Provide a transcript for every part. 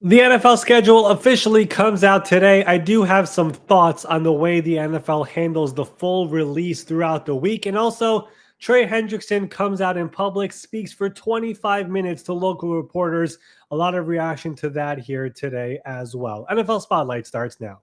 The NFL schedule officially comes out today. I do have some thoughts on the way the NFL handles the full release throughout the week. And also, Trey Hendrickson comes out in public, speaks for 25 minutes to local reporters. A lot of reaction to that here today as well. NFL Spotlight starts now.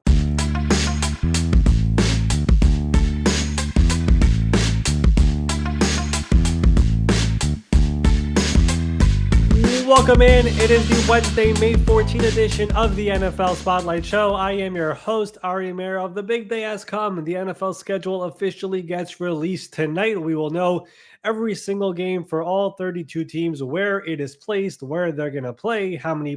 Welcome in. It is the Wednesday, May 14th edition of the NFL Spotlight Show. I am your host, Ari Meirov. The big day has come. The NFL schedule officially gets released tonight. We will know every single game for all 32 teams, where it is placed, where they're going to play, how many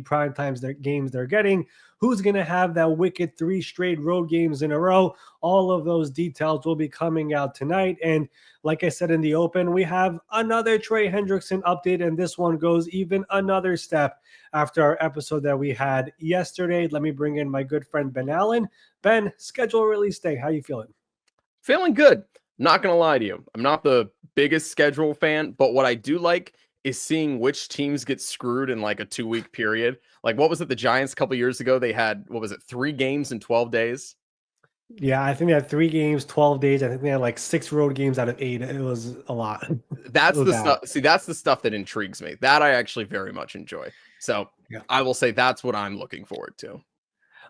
games they're getting, who's going to have that wicked 3 straight road games in a row. All of those details will be coming out tonight. And like I said in the open, we have another Trey Hendrickson update, and this one goes even another step after our episode that we had yesterday. Let me bring in my good friend Ben Allen. Ben, schedule release day. How you feeling? Feeling good. Not going to lie to you. I'm not the biggest schedule fan, but what I do like is seeing which teams get screwed in like a 2-week period. Like, what was it? The Giants a couple years ago, they had, 3 games in 12 days? Yeah, I think they had 3 games, 12 days. I think they had like 6 road games out of 8. It was a lot. That's the stuff. See, that's the stuff that intrigues me. That I actually very much enjoy. So yeah. I will say that's what I'm looking forward to.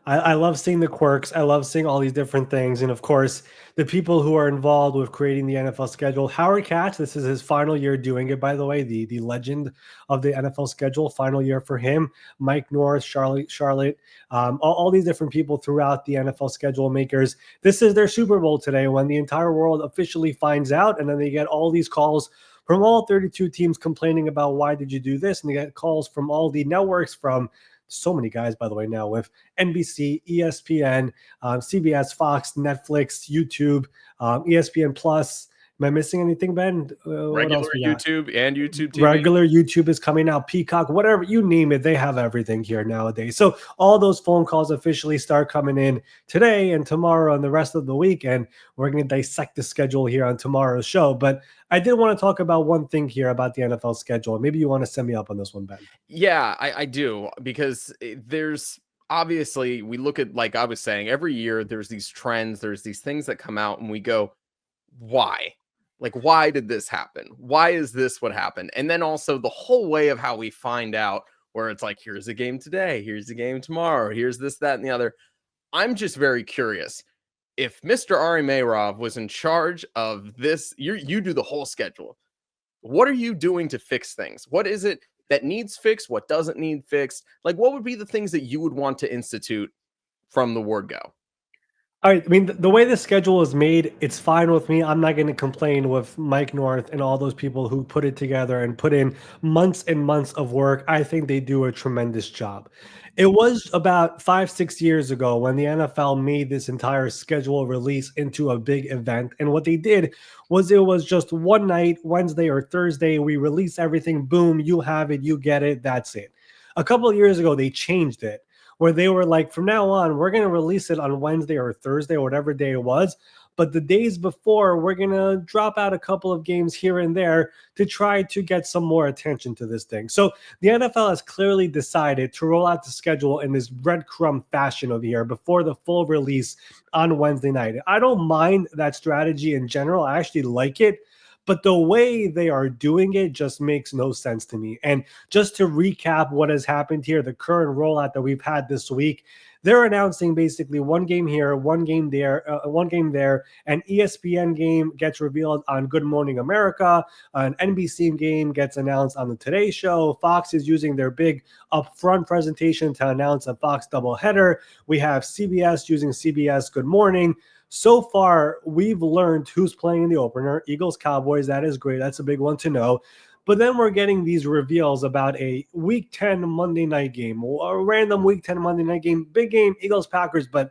I love seeing the quirks. I love seeing all these different things. And of course, the people who are involved with creating the NFL schedule. Howard Katz, this is his final year doing it, by the way, the legend of the NFL schedule, final year for him. Mike North, Charlotte, all these different people throughout the NFL schedule makers. This is their Super Bowl today when the entire world officially finds out. And then they get all these calls from all 32 teams complaining about why did you do this? And they get calls from all the networks, from so many guys, by the way, now with NBC, ESPN, CBS, Fox, Netflix, YouTube, ESPN Plus. Am I missing anything, Ben? Regular YouTube and YouTube TV. Regular YouTube is coming out, Peacock, whatever, you name it. They have everything here nowadays. So all those phone calls officially start coming in today and tomorrow and the rest of the week. And we're going to dissect the schedule here on tomorrow's show. But I did want to talk about one thing here about the NFL schedule. Maybe you want to send me up on this one, Ben. Yeah, I do, because there's obviously, we look at, like I was saying, every year there's these trends, there's these things that come out and we go, why? Like, why did this happen? Why is this what happened? And then also the whole way of how we find out, where it's like, here's a game today, here's a game tomorrow, here's this, that, and the other. I'm just very curious. If Mr. Ari Meirov was in charge of this, you do the whole schedule. What are you doing to fix things? What is it that needs fixed? What doesn't need fixed? Like, what would be the things that you would want to institute from the word go? All right. I mean, the way the schedule is made, it's fine with me. I'm not going to complain with Mike North and all those people who put it together and put in months and months of work. I think they do a tremendous job. It was about 5-6 years ago when the NFL made this entire schedule release into a big event. And what they did was, it was just one night, Wednesday or Thursday, we release everything. Boom, you have it, you get it, that's it. A couple of years ago, they changed it, where they were like, from now on, we're going to release it on Wednesday or Thursday or whatever day it was. But the days before, we're going to drop out a couple of games here and there to try to get some more attention to this thing. So the NFL has clearly decided to roll out the schedule in this breadcrumb fashion over here before the full release on Wednesday night. I don't mind that strategy in general. I actually like it. But the way they are doing it just makes no sense to me. And just to recap what has happened here, the current rollout that we've had this week, they're announcing basically one game here, one game there, An ESPN game gets revealed on Good Morning America. An NBC game gets announced on the Today Show. Fox is using their big upfront presentation to announce a Fox doubleheader. We have CBS using CBS Good Morning. So far, we've learned who's playing in the opener. Eagles, Cowboys, that is great. That's a big one to know. But then we're getting these reveals about a Week 10 Monday night game, or a random Week 10 Monday night game. Big game, Eagles, Packers, but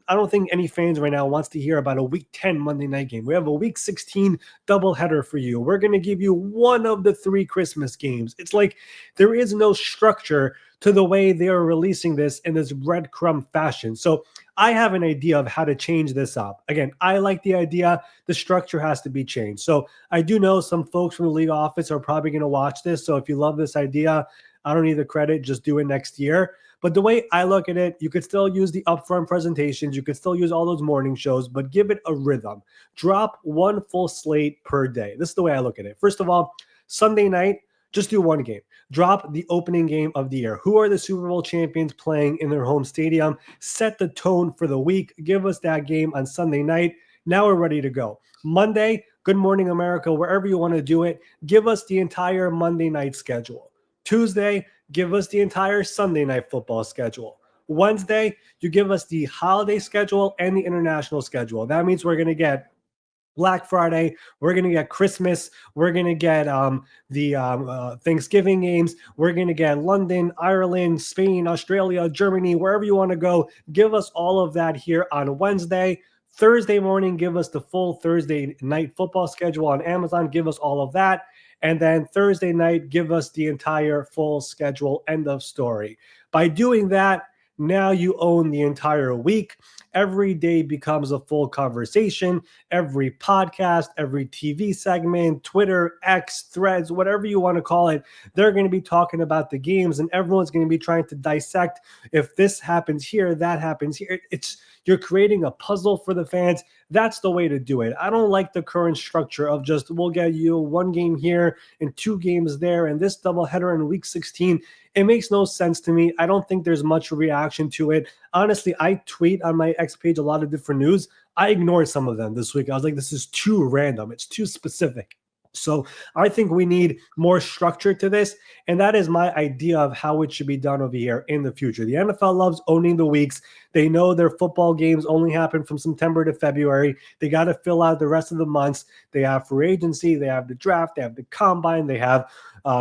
I don't think any fans right now wants to hear about a Week 10 Monday night game. We have a Week 16 doubleheader for you. We're going to give you one of the 3 Christmas games. It's like there is no structure to the way they are releasing this in this breadcrumb fashion. So I have an idea of how to change this up. Again, I like the idea. The structure has to be changed. So I do know some folks from the league office are probably going to watch this. So if you love this idea, I don't need the credit. Just do it next year. But the way I look at it, you could still use the upfront presentations. You could still use all those morning shows, but give it a rhythm. Drop one full slate per day. This is the way I look at it. First of all, Sunday night, just do one game. Drop the opening game of the year. Who are the Super Bowl champions playing in their home stadium? Set the tone for the week. Give us that game on Sunday night. Now we're ready to go. Monday, Good Morning America, wherever you want to do it, give us the entire Monday night schedule. Tuesday, give us the entire Sunday night football schedule. Wednesday, you give us the holiday schedule and the international schedule. That means we're going to get Black Friday, we're going to get Christmas, we're going to get the Thanksgiving games, we're going to get London, Ireland, Spain, Australia, Germany, wherever you want to go. Give us all of that here on Wednesday. Thursday morning, give us the full Thursday night football schedule on Amazon. Give us all of that. And then Thursday night, give us the entire full schedule. End of story. By doing that, now you own the entire week. Every day becomes a full conversation. Every podcast, every TV segment, Twitter, X, Threads, whatever you want to call it, they're going to be talking about the games, and everyone's going to be trying to dissect if this happens here, that happens here. You're creating a puzzle for the fans. That's the way to do it. I don't like the current structure of just, we'll get you one game here and two games there and this doubleheader in week 16. It makes no sense to me. I don't think there's much reaction to it. Honestly, I tweet on my X page a lot of different news. I ignored some of them this week. I was like, this is too random. It's too specific. So I think we need more structure to this, and that is my idea of how it should be done over here in the future. The NFL loves owning the weeks. They know their football games only happen from September to February. They got to fill out the rest of the months. They have free agency, they have the draft, they have the combine, they have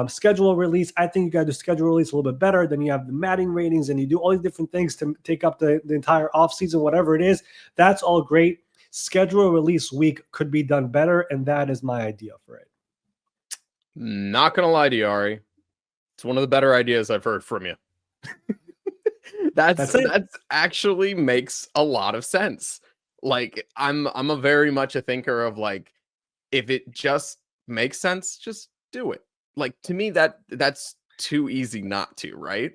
schedule release. I think you got to schedule release a little bit better. Then you have the Madden ratings, and you do all these different things to take up the entire offseason, whatever it is. That's all great. Schedule release week could be done better, and that is my idea for it. Not gonna lie to you, Ari. It's one of the better ideas I've heard from you. That's actually makes a lot of sense. Like I'm a very much a thinker of like, if it just makes sense, just do it. Like to me, that's too easy not to, right?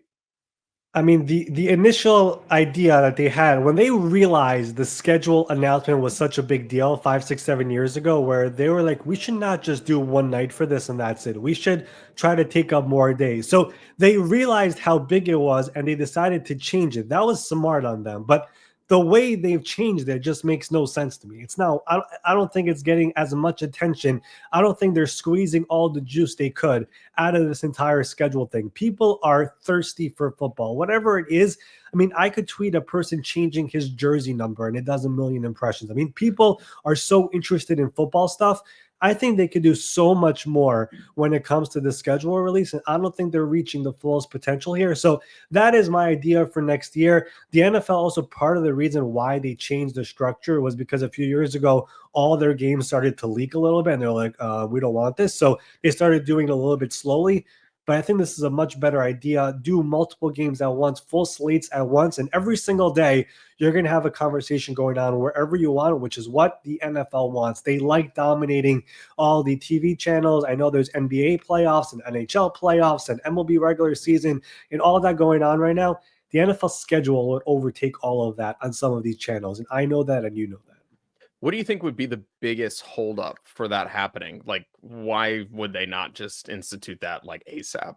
I mean, the initial idea that they had when they realized the schedule announcement was such a big deal 5, 6, 7 years ago, where they were like, we should not just do one night for this and that's it. We should try to take up more days. So they realized how big it was and they decided to change it. That was smart on them. But the way they've changed it just makes no sense to me. It's now, I don't think it's getting as much attention. I don't think they're squeezing all the juice they could out of this entire schedule thing. People are thirsty for football, whatever it is. I mean, I could tweet a person changing his jersey number and it does 1 million impressions. I mean, people are so interested in football stuff. I think they could do so much more when it comes to the schedule release, and I don't think they're reaching the fullest potential here. So that is my idea for next year. The NFL also, part of the reason why they changed the structure was because a few years ago, all their games started to leak a little bit, and they're like, we don't want this. So they started doing it a little bit slowly. But I think this is a much better idea. Do multiple games at once, full slates at once, and every single day you're going to have a conversation going on wherever you want, which is what the NFL wants. They like dominating all the TV channels. I know there's NBA playoffs and NHL playoffs and MLB regular season and all that going on right now. The NFL schedule would overtake all of that on some of these channels, and I know that, and you know that. What do you think would be the biggest holdup for that happening? Like, why would they not just institute that like ASAP?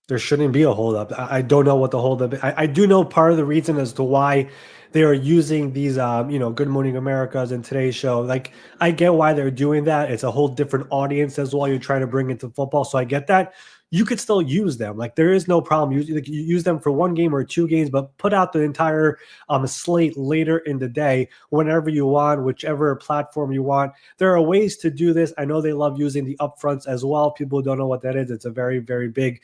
There shouldn't be a holdup. I don't know what the holdup is. I do know part of the reason as to why they are using these, Good Morning Americas and Today's Show. Like, I get why they're doing that. It's a whole different audience as well. You're trying to bring into football, so I get that. You could still use them. Like, there is no problem. You use them for one game or two games, but put out the entire slate later in the day, whenever you want, whichever platform you want. There are ways to do this. I know they love using the upfronts as well. People don't know what that is. It's a very, very big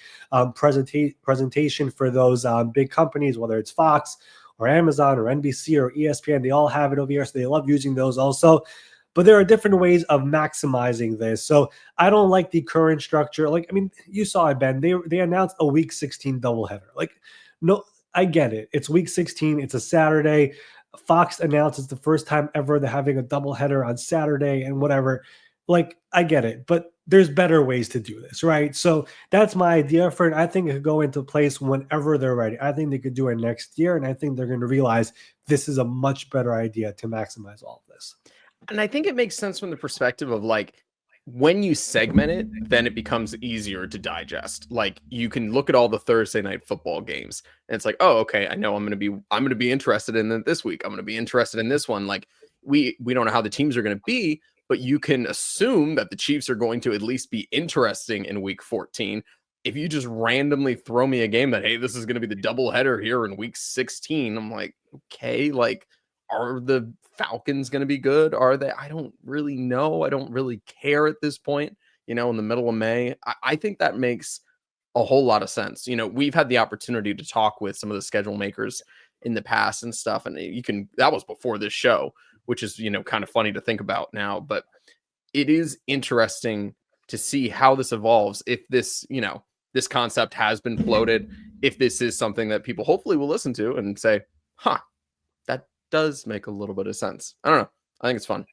presentation for those big companies, whether it's Fox or Amazon or NBC or ESPN. They all have it over here, so they love using those also. But there are different ways of maximizing this. So I don't like the current structure. Like, I mean, you saw it, Ben. They announced a week 16 doubleheader. Like, no, I get it. It's week 16. It's a Saturday. Fox announced it's the first time ever they're having a doubleheader on Saturday and whatever. like, I get it, but there's better ways to do this, right? So that's my idea for it. I think it could go into place whenever they're ready. I think they could do it next year, and I think they're going to realize this is a much better idea to maximize all of this. And I think it makes sense from the perspective of like when you segment it, then it becomes easier to digest. Like you can look at all the Thursday night football games and it's like, oh, okay, I know I'm going to be interested in it this week. I'm going to be interested in this one. Like we don't know how the teams are going to be, but you can assume that the Chiefs are going to at least be interesting in week 14. If you just randomly throw me a game that, hey, this is going to be the doubleheader here in week 16, I'm like, okay, like, are the Falcons going to be good? Are they? I don't really know. I don't really care at this point, in the middle of May. I think that makes a whole lot of sense. We've had the opportunity to talk with some of the schedule makers in the past and stuff. And that was before this show, which is, kind of funny to think about now. But it is interesting to see how this evolves. If this, this concept has been floated, if this is something that people hopefully will listen to and say, huh, that does make a little bit of sense. I don't know. I think it's fun.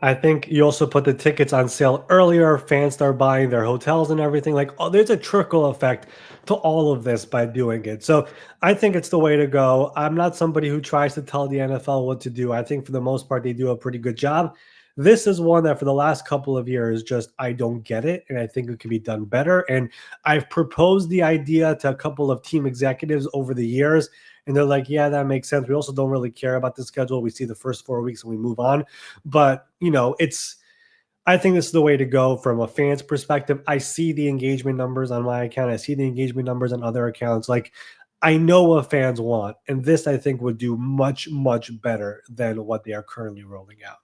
I think you also put the tickets on sale earlier. Fans start buying their hotels and everything. Like, oh, there's a trickle effect to all of this by doing it. So I think it's the way to go. I'm not somebody who tries to tell the NFL what to do. I think for the most part, they do a pretty good job. This is one that for the last couple of years, just I don't get it. And I think it can be done better. And I've proposed the idea to a couple of team executives over the years. And they're like, yeah, that makes sense. We also don't really care about the schedule. We see the first 4 weeks and we move on. But, I think this is the way to go from a fan's perspective. I see the engagement numbers on my account. I see the engagement numbers on other accounts. Like, I know what fans want. And this, I think, would do much, much better than what they are currently rolling out.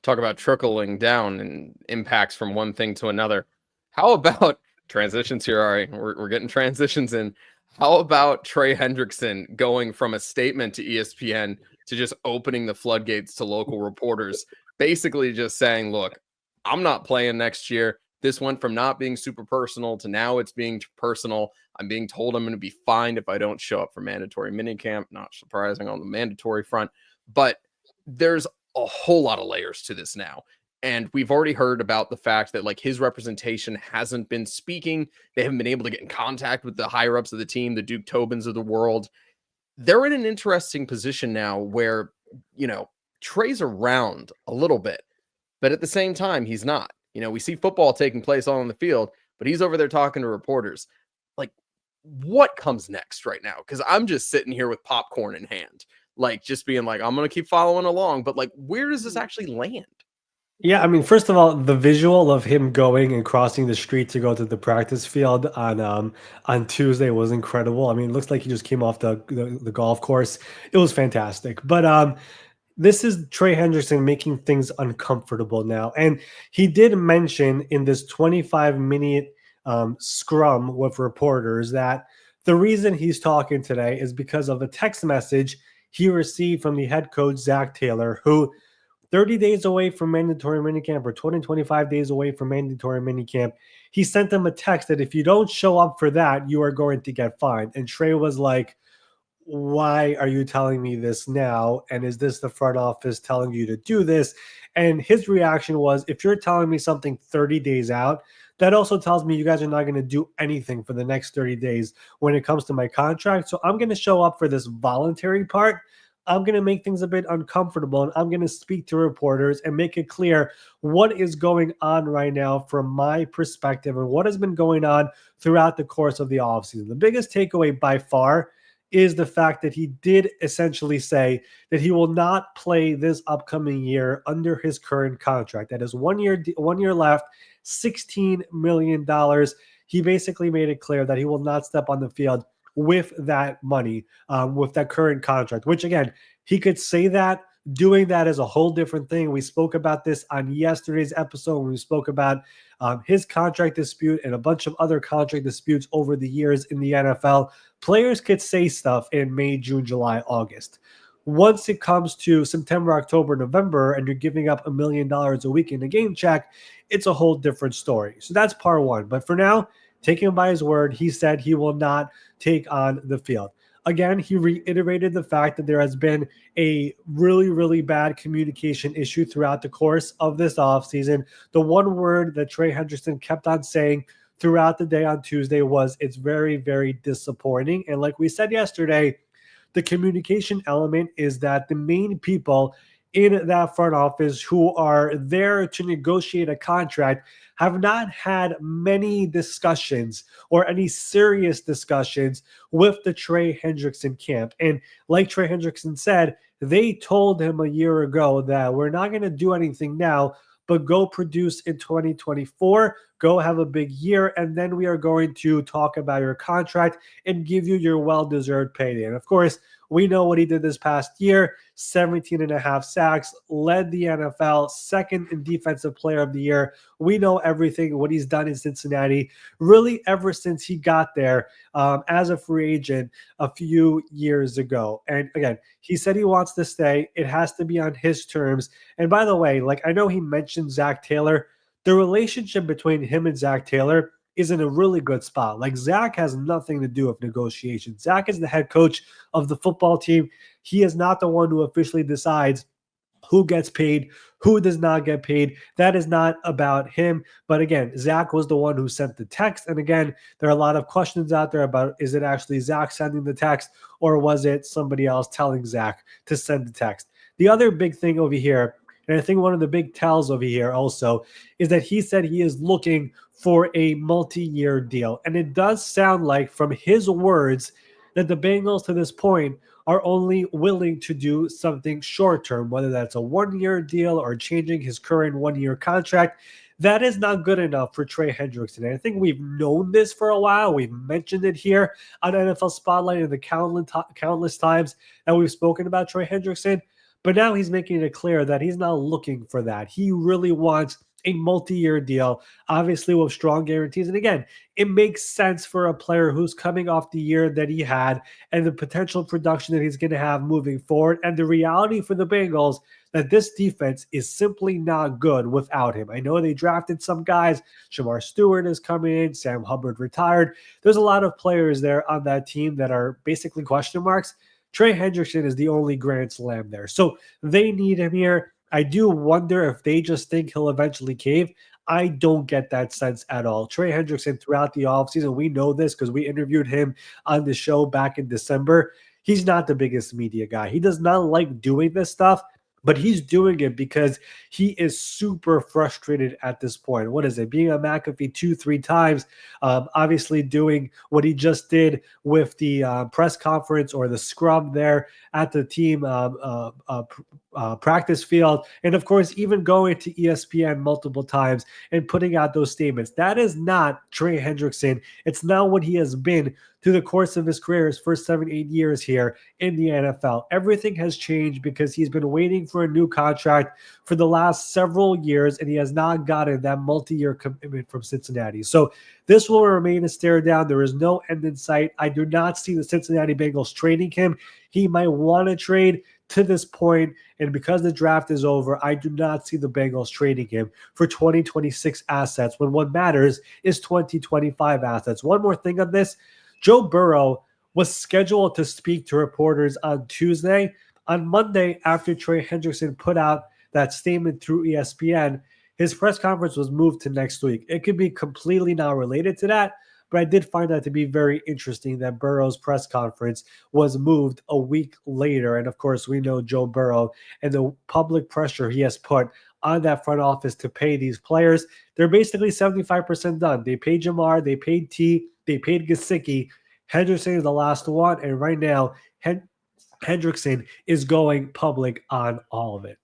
Talk about trickling down and impacts from one thing to another. How about transitions here, Ari? We're getting transitions in. How about Trey Hendrickson going from a statement to ESPN to just opening the floodgates to local reporters, basically just saying, look, I'm not playing next year. This went from not being super personal to now it's being personal. I'm being told I'm going to be fined if I don't show up for mandatory minicamp. Not surprising on the mandatory front, but there's a whole lot of layers to this now. And we've already heard about the fact that like his representation hasn't been speaking. They haven't been able to get in contact with the higher ups of the team, the Duke Tobins of the world. They're in an interesting position now where, Trey's around a little bit, but at the same time, he's not. We see football taking place all on the field, but he's over there talking to reporters. Like, what comes next right now? Because I'm just sitting here with popcorn in hand, like just being like, I'm going to keep following along, but like, where does this actually land? Yeah, I mean, first of all, the visual of him going and crossing the street to go to the practice field on Tuesday was incredible. I mean, it looks like he just came off the golf course. It was fantastic. But this is Trey Hendrickson making things uncomfortable now. And he did mention in this 25-minute scrum with reporters that the reason he's talking today is because of a text message he received from the head coach, Zach Taylor, who 30 days away from mandatory minicamp or 25 days away from mandatory minicamp, he sent them a text that if you don't show up for that, you are going to get fined. And Trey was like, why are you telling me this now? And is this the front office telling you to do this? And his reaction was, if you're telling me something 30 days out, that also tells me you guys are not going to do anything for the next 30 days when it comes to my contract. So I'm going to show up for this voluntary part. I'm going to make things a bit uncomfortable, and I'm going to speak to reporters and make it clear what is going on right now from my perspective and what has been going on throughout the course of the offseason. The biggest takeaway by far is the fact that he did essentially say that he will not play this upcoming year under his current contract. That is 1 year left, $16 million. He basically made it clear that he will not step on the field with that money, with that current contract, which again, he could say that. Doing that is a whole different thing. We spoke about this on yesterday's episode when we spoke about his contract dispute and a bunch of other contract disputes over the years in the NFL. Players could say stuff in May, June, July, August. Once it comes to September, October, November, and you're giving up $1 million a week in a game check, it's a whole different story. So that's part one. But for now, taking him by his word, he said he will not take on the field. Again, he reiterated the fact that there has been a really, really bad communication issue throughout the course of this offseason. The one word that Trey Hendrickson kept on saying throughout the day on Tuesday was, it's very, very disappointing. And like we said yesterday, the communication element is that the main people in that front office who are there to negotiate a contract have not had many discussions or any serious discussions with the Trey Hendrickson camp. And like Trey Hendrickson said, they told him a year ago that we're not going to do anything now, but go produce in 2024, go have a big year, and then we are going to talk about your contract and give you your well-deserved payday. And of course, we know what he did this past year, 17 and a half sacks, led the NFL, second in defensive player of the year. We know everything, what he's done in Cincinnati, really ever since he got there as a free agent a few years ago. And again, he said he wants to stay. It has to be on his terms. And by the way, like I know he mentioned Zach Taylor, the relationship between him and Zach Taylor is in a really good spot. Like Zach has nothing to do with negotiations. Zach is the head coach of the football team. He is not the one who officially decides who gets paid, who does not get paid. That is not about him. But again, Zach was the one who sent the text. And again, there are a lot of questions out there about, is it actually Zach sending the text or was it somebody else telling Zach to send the text? The other big thing over here, and I think one of the big tells over here also, is that he said he is looking for a multi-year deal. And it does sound like, from his words, that the Bengals to this point are only willing to do something short-term, whether that's a one-year deal or changing his current one-year contract. That is not good enough for Trey Hendrickson. And I think we've known this for a while. We've mentioned it here on NFL Spotlight in the countless times that we've spoken about Trey Hendrickson. But now he's making it clear that he's not looking for that. He really wants a multi-year deal, obviously with strong guarantees. And again, it makes sense for a player who's coming off the year that he had and the potential production that he's going to have moving forward. And the reality for the Bengals that this defense is simply not good without him. I know they drafted some guys. Shamar Stewart is coming in. Sam Hubbard retired. There's a lot of players there on that team that are basically question marks. Trey Hendrickson is the only grand slam there. So they need him here. I do wonder if they just think he'll eventually cave. I don't get that sense at all. Trey Hendrickson, throughout the offseason, we know this because we interviewed him on the show back in December. He's not the biggest media guy. He does not like doing this stuff, but he's doing it because he is super frustrated at this point. What is it? Being a McAfee 2-3 times, obviously doing what he just did with the press conference or the scrub there at the team practice field. And of course, even going to ESPN multiple times and putting out those statements. That is not Trey Hendrickson. It's not what he has been through the course of his career, his first 7-8 years here in the NFL. Everything has changed because he's been waiting for a new contract for the last several years, and he has not gotten that multi-year commitment from Cincinnati. So this will remain a stare down. There is no end in sight. I do not see the Cincinnati Bengals trading him. He might want to trade to this point, and because the draft is over, I do not see the Bengals trading him for 2026 assets when what matters is 2025 assets. One more thing on this. Joe Burrow was scheduled to speak to reporters on Tuesday. On Monday, after Trey Hendrickson put out that statement through ESPN, his press conference was moved to next week. It could be completely not related to that, but I did find that to be very interesting that Burrow's press conference was moved a week later. And of course, we know Joe Burrow and the public pressure he has put on that front office to pay these players. They're basically 75% done. They paid Jamar, they paid T, they paid Gesicki. Hendrickson is the last one, and right now, Hendrickson is going public on all of it.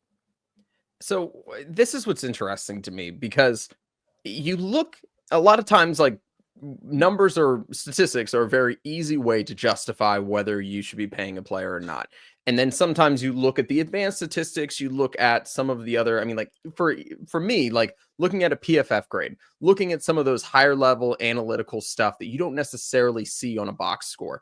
So this is what's interesting to me because you look a lot of times like numbers or statistics are a very easy way to justify whether you should be paying a player or not. And then sometimes you look at the advanced statistics, you look at some of the other, I mean, like for me, like looking at a PFF grade, looking at some of those higher level analytical stuff that you don't necessarily see on a box score.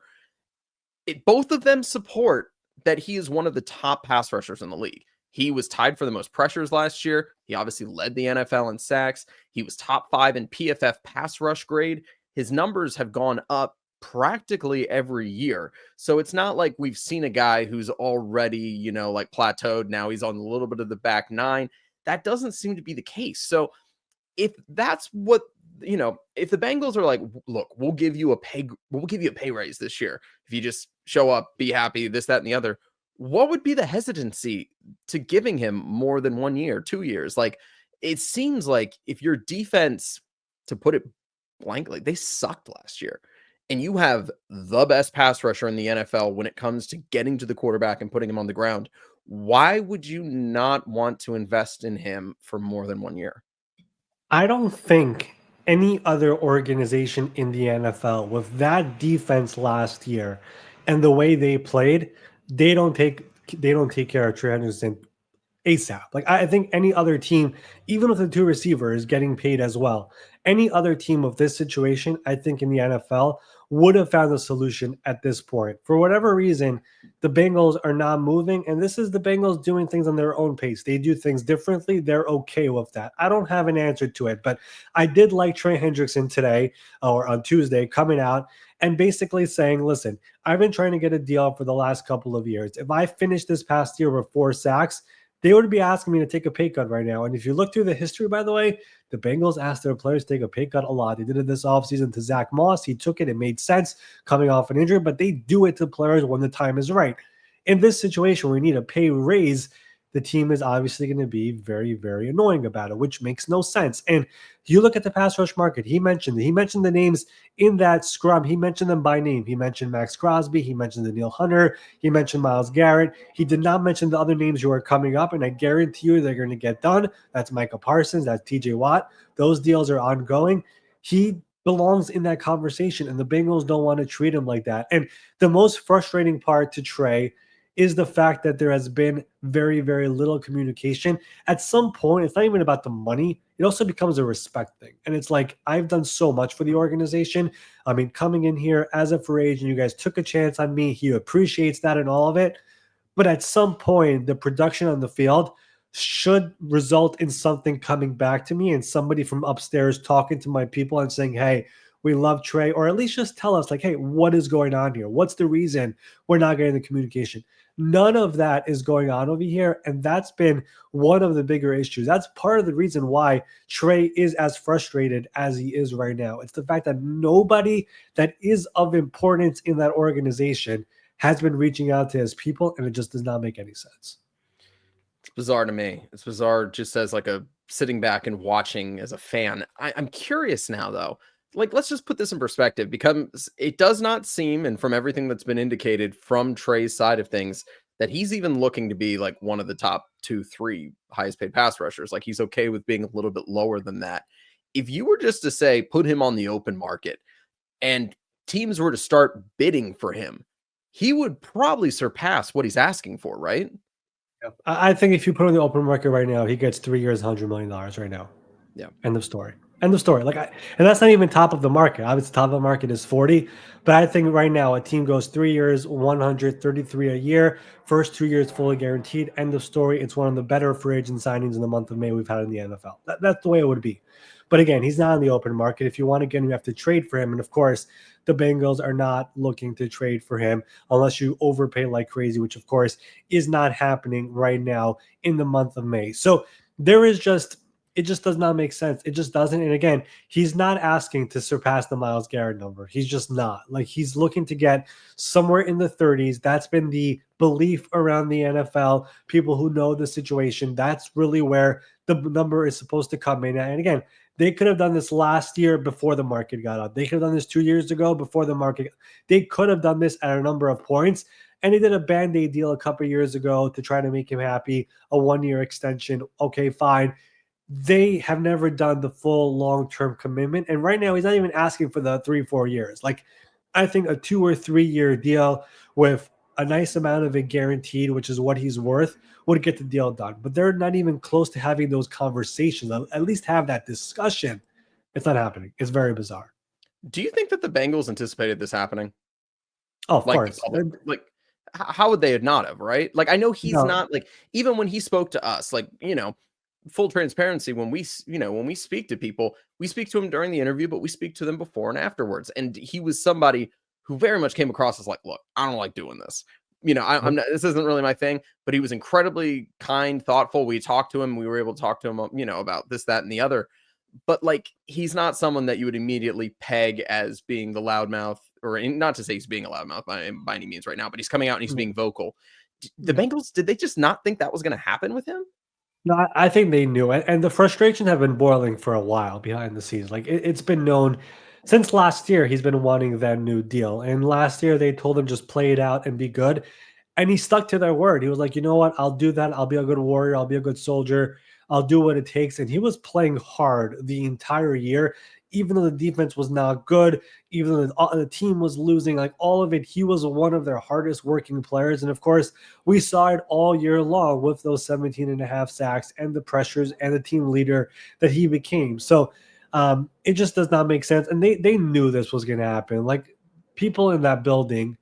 Both of them support that he is one of the top pass rushers in the league. He was tied for the most pressures last year. He obviously led the NFL in sacks. He was top 5 in PFF pass rush grade. His numbers have gone up practically every year. So it's not like we've seen a guy who's already, like plateaued. Now he's on a little bit of the back nine. That doesn't seem to be the case. So if that's what, if the Bengals are like, look, we'll give you a pay raise this year if you just show up, be happy, this, that, and the other. What would be the hesitancy to giving him more than 1 year, 2 years? Like, it seems like if your defense, to put it blankly, they sucked last year, and you have the best pass rusher in the NFL when it comes to getting to the quarterback and putting him on the ground. Why would you not want to invest in him for more than 1 year? I don't think any other organization in the NFL with that defense last year and the way they played, they don't take care of Trey Hendrickson ASAP. Like I think any other team, even with the two receivers getting paid as well, any other team of this situation, I think in the NFL would have found a solution at this point. For whatever reason, the Bengals are not moving, and this is the Bengals doing things on their own pace. They do things differently. They're okay with that. I don't have an answer to it, but I did like Trey Hendrickson today or on Tuesday coming out and basically saying, listen, I've been trying to get a deal for the last couple of years. If I finish this past year with 4 sacks, they would be asking me to take a pay cut right now. And if you look through the history, by the way, the Bengals asked their players to take a pay cut a lot. They did it this offseason to Zach Moss. He took it. It made sense coming off an injury, but they do it to players when the time is right. In this situation where we need a pay raise, the team is obviously going to be very, very annoying about it, which makes no sense. And you look at the pass rush market. He mentioned the names in that scrum. He mentioned them by name. He mentioned Max Crosby. He mentioned Daniil Hunter. He mentioned Myles Garrett. He did not mention the other names who are coming up, and I guarantee you they're going to get done. That's Micah Parsons. That's TJ Watt. Those deals are ongoing. He belongs in that conversation, and the Bengals don't want to treat him like that. And the most frustrating part to Trey is the fact that there has been very, very little communication. At some point, it's not even about the money. It also becomes a respect thing. And it's like, I've done so much for the organization. I mean, coming in here as a free agent, you guys took a chance on me. He appreciates that and all of it. But at some point, the production on the field should result in something coming back to me and somebody from upstairs talking to my people and saying, hey, we love Trey, or at least just tell us, like, hey, what is going on here? What's the reason we're not getting the communication? None of that is going on over here. And that's been one of the bigger issues. That's part of the reason why Trey is as frustrated as he is right now. It's the fact that nobody that is of importance in that organization has been reaching out to his people, and it just does not make any sense. It's bizarre to me. It's bizarre just as like a sitting back and watching as a fan. I'm curious now though. Like, let's just put this in perspective because it does not seem, and from everything that's been indicated from Trey's side of things, that he's even looking to be like one of the top 2, 3 highest paid pass rushers. Like, he's okay with being a little bit lower than that. If you were just to say, put him on the open market and teams were to start bidding for him, he would probably surpass what he's asking for, right? Yeah. I think if you put on the open market right now, he gets 3 years, $100 million right now. Yeah. End of story. End of story. And that's not even top of the market. Obviously, top of the market is 40. But I think right now a team goes 3 years, 133 a year. First 2 years fully guaranteed. End of story. It's one of the better free agent signings in the month of May we've had in the NFL. That's the way it would be. But again, he's not on the open market. If you want to get him, you have to trade for him. And of course, the Bengals are not looking to trade for him unless you overpay like crazy, which of course is not happening right now in the month of May. So there is just it just does not make sense. It just doesn't. And again, he's not asking to surpass the Myles Garrett number. He's just not. Like, he's looking to get somewhere in the 30s. That's been the belief around the NFL. People who know the situation, that's really where the number is supposed to come in. And again, they could have done this last year before the market got up. They could have done this 2 years ago before the market. They could have done this at a number of points. And he did a Band-Aid deal a couple of years ago to try to make him happy, a 1-year extension. Okay, fine. They have never done the full long-term commitment. And right now, he's not even asking for the 3-4 years. Like, I think a 2 or 3 year deal with a nice amount of it guaranteed, which is what he's worth, would get the deal done. But they're not even close to having those conversations. At least have that discussion. It's not happening. It's very bizarre. Do you think that the Bengals anticipated this happening? Oh, of Like the course. public, like how would they have not have, right? Like, I know he's No, not like, even when he spoke to us, like, full transparency, when when we speak to people, we speak to them during the interview, but we speak to them before and afterwards. And he was somebody who very much came across as like, look, I don't like doing this. I'm Yep. not, this isn't really my thing, but he was incredibly kind, thoughtful. We talked to him. We were able to talk to him, about this, that, and the other. But like, he's not someone that you would immediately peg as being the loudmouth, or not to say he's being a loudmouth by any means right now, but he's coming out and he's Yeah. being vocal. The Yeah. Bengals, did they just not think that was going to happen with him? No, I think they knew it, and the frustration have been boiling for a while behind the scenes. Like it's been known since last year. He's been wanting that new deal, and last year they told him just play it out and be good, and he stuck to their word. He was like, you know what, I'll do that. I'll be a good warrior. I'll be a good soldier. I'll do what it takes. And he was playing hard the entire year, even though the defense was not good, even though the team was losing. Like all of it, he was one of their hardest working players, and of course we saw it all year long with those 17 and a half sacks and the pressures and the team leader that he became. So it just does not make sense. And they knew this was going to happen. Like people in that building,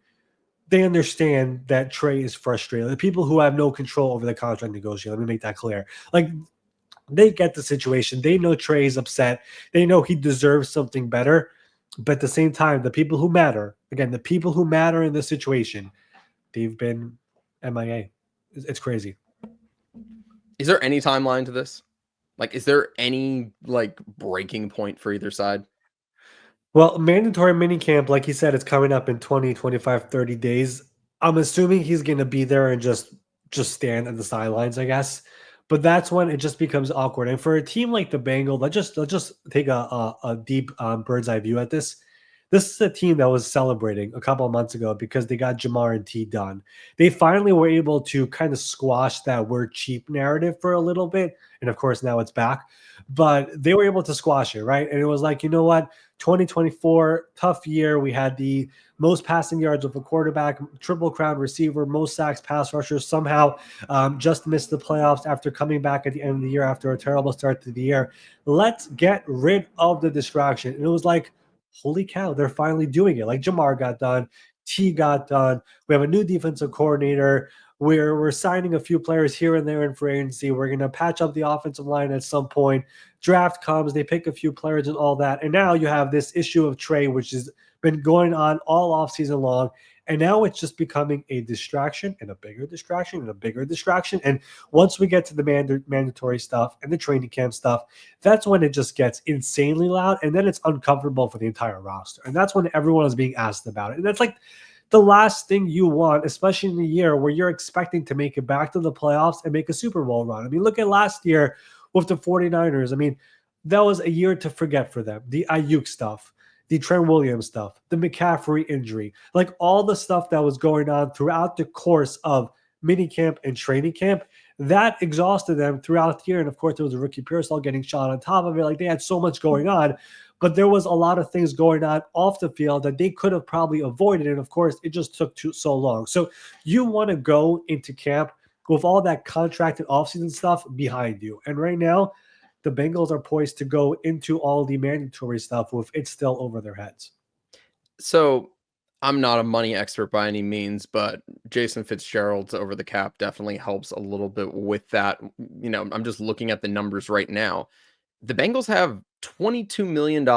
they understand that Trey is frustrated. The people who have no control over the contract negotiation, let me make that clear. Like they get the situation. They know Trey is upset. They know he deserves something better. But at the same time, the people who matter, again, the people who matter in this situation, they've been MIA. It's crazy. Is there any timeline to this? Like, is there any like breaking point for either side? Well, mandatory minicamp, like you said, it's coming up in 20, 25, 30 days. I'm assuming he's going to be there and just stand at the sidelines, I guess. But that's when it just becomes awkward. And for a team like the Bengals, let's just take a deep bird's eye view at this. This is a team that was celebrating a couple of months ago because they got Jamar and T done. They finally were able to kind of squash that we're cheap narrative for a little bit. And of course, now it's back. But they were able to squash it, right? And it was like, you know what? 2024, tough year. We had the most passing yards with a quarterback, triple crown receiver, most sacks, pass rushers. Somehow just missed the playoffs after coming back at the end of the year after a terrible start to the year. Let's get rid of the distraction. And it was like, holy cow, they're finally doing it. Like Jamar got done, T got done. We have a new defensive coordinator. We're signing a few players here and there in free agency. We're going to patch up the offensive line at some point. Draft comes, they pick a few players and all that. And now you have this issue of Trey, which has been going on all offseason long. And now it's just becoming a distraction and a bigger distraction and a bigger distraction. And once we get to the mandatory stuff and the training camp stuff, that's when it just gets insanely loud. And then it's uncomfortable for the entire roster. And that's when everyone is being asked about it. And that's like the last thing you want, especially in a year where you're expecting to make it back to the playoffs and make a Super Bowl run. I mean, look at last year with the 49ers. I mean, that was a year to forget for them. The Ayuk stuff, the Trent Williams stuff, the McCaffrey injury, like all the stuff that was going on throughout the course of minicamp and training camp, that exhausted them throughout the year. And of course, there was a Ricky Pearsall getting shot on top of it. Like they had so much going on, but there was a lot of things going on off the field that they could have probably avoided. And of course, it just took so long. So you want to go into camp with all that contracted offseason stuff behind you. And right now, the Bengals are poised to go into all the mandatory stuff with it still over their heads. So I'm not a money expert by any means, but Jason Fitzgerald's over the cap definitely helps a little bit with that. I'm just looking at the numbers right now. The Bengals have $22 million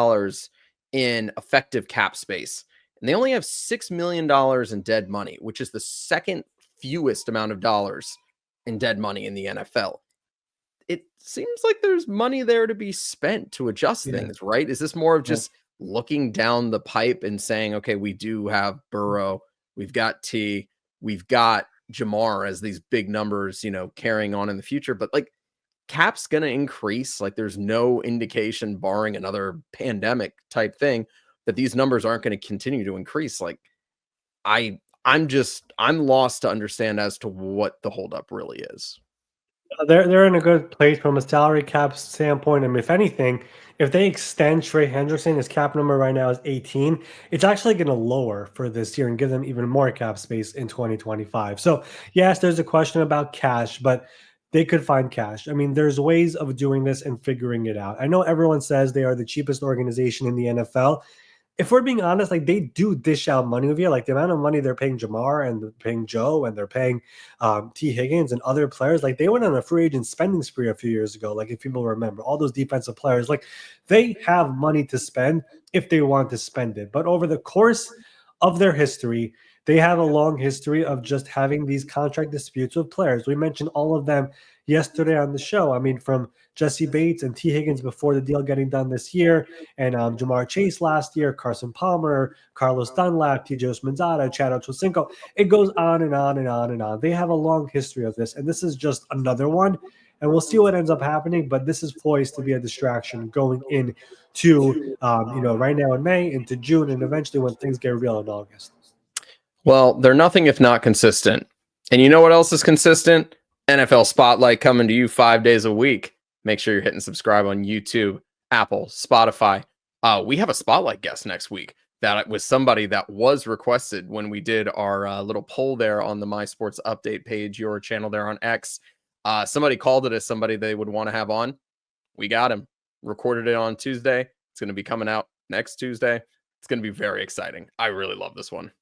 in effective cap space, and they only have $6 million in dead money, which is the second fewest amount of dollars in dead money in the NFL. It seems like there's money there to be spent to adjust Yeah. things, right? Is this more of Yeah. just looking down the pipe and saying, okay, we do have Burrow, we've got T, we've got Jamar as these big numbers, carrying on in the future, but like cap's going to increase. Like there's no indication, barring another pandemic type thing, that these numbers aren't going to continue to increase. Like I'm lost to understand as to what the holdup really is. They're in a good place from a salary cap standpoint. I mean, if anything, if they extend Trey Hendrickson, his cap number right now is 18. It's actually going to lower for this year and give them even more cap space in 2025. So yes, there's a question about cash, but they could find cash. I mean, there's ways of doing this and figuring it out. I know everyone says they are the cheapest organization in the NFL. If we're being honest, like they do dish out money with you, like the amount of money they're paying Jamar and they're paying Joe and they're paying T. Higgins and other players, like they went on a free agent spending spree a few years ago. Like if people remember, all those defensive players, like they have money to spend if they want to spend it. But over the course of their history, they have a long history of just having these contract disputes with players. We mentioned all of them yesterday on the show. I mean, from Jesse Bates and T. Higgins before the deal getting done this year, and Jamar Chase last year, Carson Palmer, Carlos Dunlap, TJ Osmanzada, Chad Ochocinco. It goes on and on and on and on. They have a long history of this, and this is just another one. And we'll see what ends up happening, but this is poised to be a distraction going into, right now in May, into June, and eventually when things get real in August. Well, they're nothing if not consistent. And you know what else is consistent? NFL Spotlight coming to you 5 days a week. Make sure you're hitting subscribe on YouTube, Apple, Spotify. We have a Spotlight guest next week. That was somebody that was requested when we did our little poll there on the My Sports Update page, your channel there on X. Somebody called it as somebody they would want to have on. We got him. Recorded it on Tuesday. It's going to be coming out next Tuesday. It's going to be very exciting. I really love this one.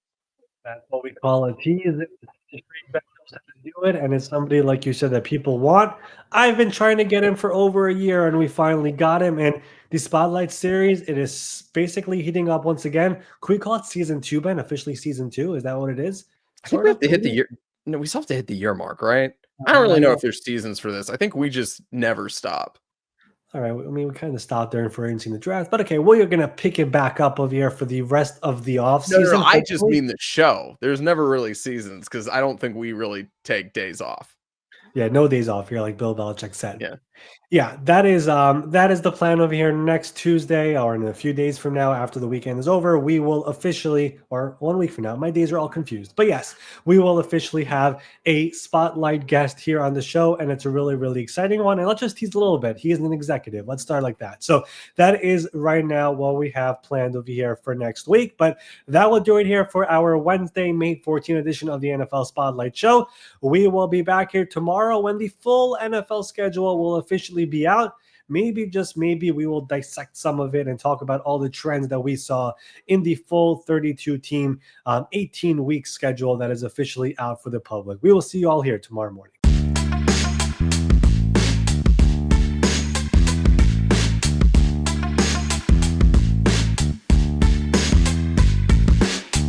That's what we call a tease. It's a free bet to do it, and it's somebody, like you said, that people want. I've been trying to get him for over a year, and we finally got him. And the Spotlight series, it is basically heating up once again. Can we call it season 2, Ben? Officially season 2? Is that what it is? I think we have to hit the year. No, we still have to hit the year mark, right? I don't really know if there's seasons for this. I think we just never stop. All right. I mean, we kind of stopped there for in the draft, but okay. Well, you're going to pick it back up over here for the rest of the offseason. No, I just mean the show. There's never really seasons because I don't think we really take days off. Yeah, no days off here, like Bill Belichick said. Yeah, that is the plan over here. Next Tuesday, or in a few days from now, after the weekend is over, we will officially, or 1 week from now, my days are all confused. But yes, we will officially have a Spotlight guest here on the show, and it's a really, really exciting one. And let's just tease a little bit. He is an executive. Let's start like that. So that is right now what we have planned over here for next week. But that will do it here for our Wednesday, May 14th edition of the NFL Spotlight Show. We will be back here tomorrow when the full NFL schedule will officially be out. Maybe, just maybe, we will dissect some of it and talk about all the trends that we saw in the full 32-team, 18-week schedule that is officially out for the public. We will see you all here tomorrow morning.